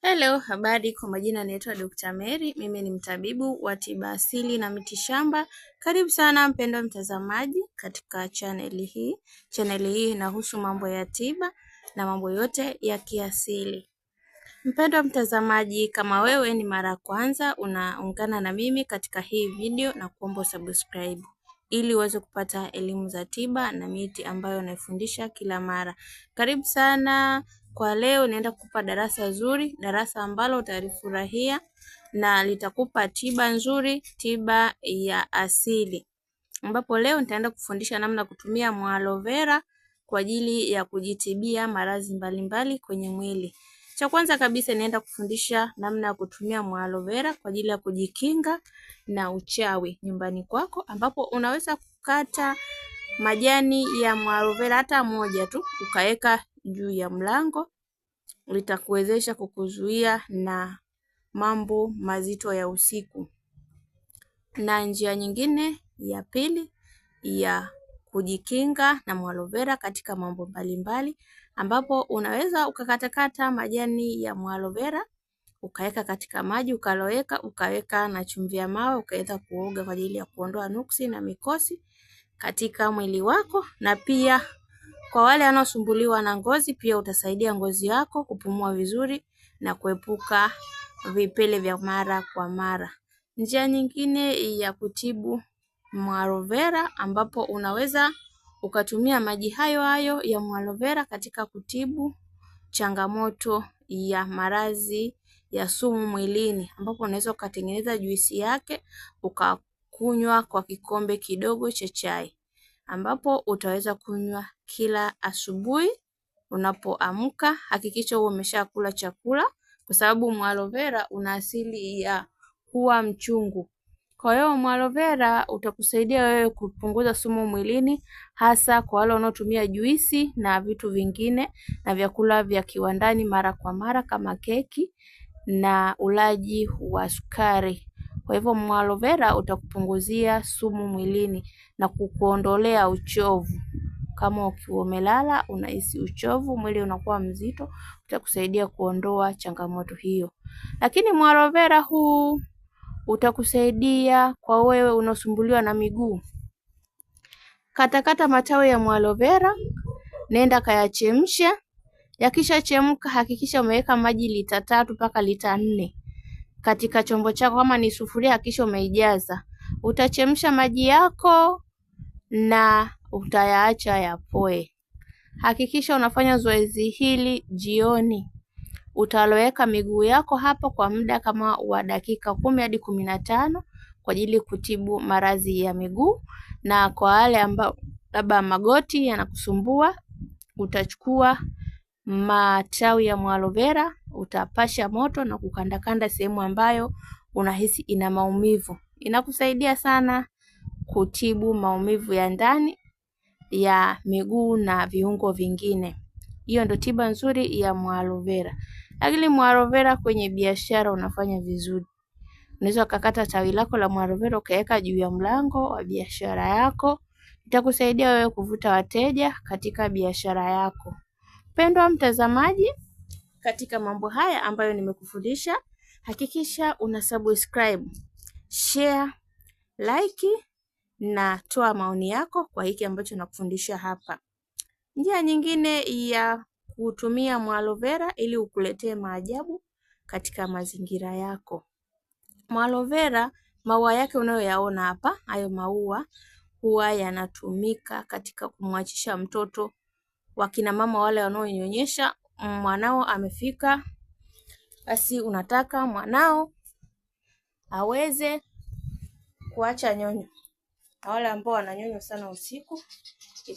Hello, habari. Kwa majina naitwa Dr. Mary. Mimi ni mtabibu wa tiba asili na mitishamba. Karibu sana mpendwa mtazamaji katika chaneli hii. Chaneli hii inahusu mambo ya tiba na mambo yote ya kiasili. Mpendwa mtazamaji, kama wewe ni mara kwanza unaungana na mimi katika hii video, na kuomba subscribe ili uweze kupata elimu za tiba na miti ambayo naifundisha kila mara. Karibu sana. Kwa leo naenda kukupa darasa zuri, darasa ambalo utalifurahia na litakupa tiba nzuri, tiba ya asili. Ambapo leo nitaenda kufundisha namna kutumia aloe vera kwa ajili ya kujitibia maradhi mbalimbali kwenye mwili. Cha kwanza kabisa naenda kufundisha namna ya kutumia aloe vera kwa ajili ya kujikinga na uchawi nyumbani kwako, ambapo unaweza kukata majani ya aloe vera hata moja tu ukaweka juu ya mlango. Litakuwezesha kukuzuia na mambo mazito ya usiku. Na njia nyingine ya pili ya kujikinga na aloe vera katika mambo mbalimbali, ambapo unaweza ukakatakata majani ya aloe vera ukaweka katika maji ukaloweka, ukaweka na chumvi ya mawe, ukaweza kuoga kwa ajili ya kuondoa nuksi na mikosi katika mwili wako. Na pia kwa wale wanaosumbuliwa na ngozi, pia utasaidia ngozi yako kupumua vizuri na kuepuka vipele vya mara kwa mara. Njia nyingine ya kutibu aloe vera, ambapo unaweza ukatumia maji hayo hayo ya aloe vera katika kutibu changamoto ya maradhi ya sumu mwilini, ambapo unaweza ukatengeneza juisi yake ukakunywa kwa kikombe kidogo cha chai, ambapo utaweza kunywa kila asubuhi unapoamka. Hakikisha umeshakula chakula, kwa sababu aloe vera una asili ya kuwa mchungu. Kwa hiyo aloe vera utakusaidia wewe kupunguza sumu mwilini, hasa kwa wale wanaotumia juisi na vitu vingine na vyakula vya kiwandani mara kwa mara kama keki na ulaji wa sukari. Kwa hivyo aloe vera utakupunguzia sumu mwilini na kukuondolea uchovu. Kama ukiwa umelala unahisi uchovu, mwili unakuwa mzito, utakusaidia kuondoa changamoto hiyo. Lakini aloe vera huu utakusaidia kwa wewe unaosumbuliwa na miguu. Katakata matawi ya aloe vera, nenda kayachemsha. Yakisha chemka, hakikisha umeweka maji lita 3 mpaka lita 4 katika chombo chako. Kama ni sufuria, hakikisha umeijaza. Utachemsha maji yako na utayaacha yapoe. Hakikisha unafanya zoezi hili jioni. Utaloweka miguu yako hapo kwa muda kama wa dakika 10 hadi 15 kwa ajili kutibu maradhi ya miguu. Na kwa wale ambao labda magoti yanakusumbua, utachukua matawi ya aloe vera, utapasha moto na kukandakanda sehemu ambayo unahisi ina maumivu. Inakusaidia sana kutibu maumivu ya ndani ya miguu na viungo vingine. Hiyo ndio tiba nzuri ya aloe vera. Lakini aloe vera kwenye biashara unafanya vizuri. Unaweza ukakata tawi lako la aloe vera ukaweka juu ya mlango wa biashara yako. Itakusaidia wewe kuvuta wateja katika biashara yako. Mpendwa mtazamaji, katika mambo haya ambayo nimekufundisha, hakikisha una subscribe, share, like na toa maoni yako kwa hiki ambacho nakufundisha hapa. Njia nyingine ya kutumia aloe vera ili ukuletee maajabu katika mazingira yako. Aloe vera, maua yake unayoyaona hapa, hayo maua huwa yanatumika katika kumwachisha mtoto. Wakina mama wale wanaonyonyesha, mwanao amefika, basi unataka mwanao aweze kuacha nyonyo. Wale ambao wananyonya sana usiku,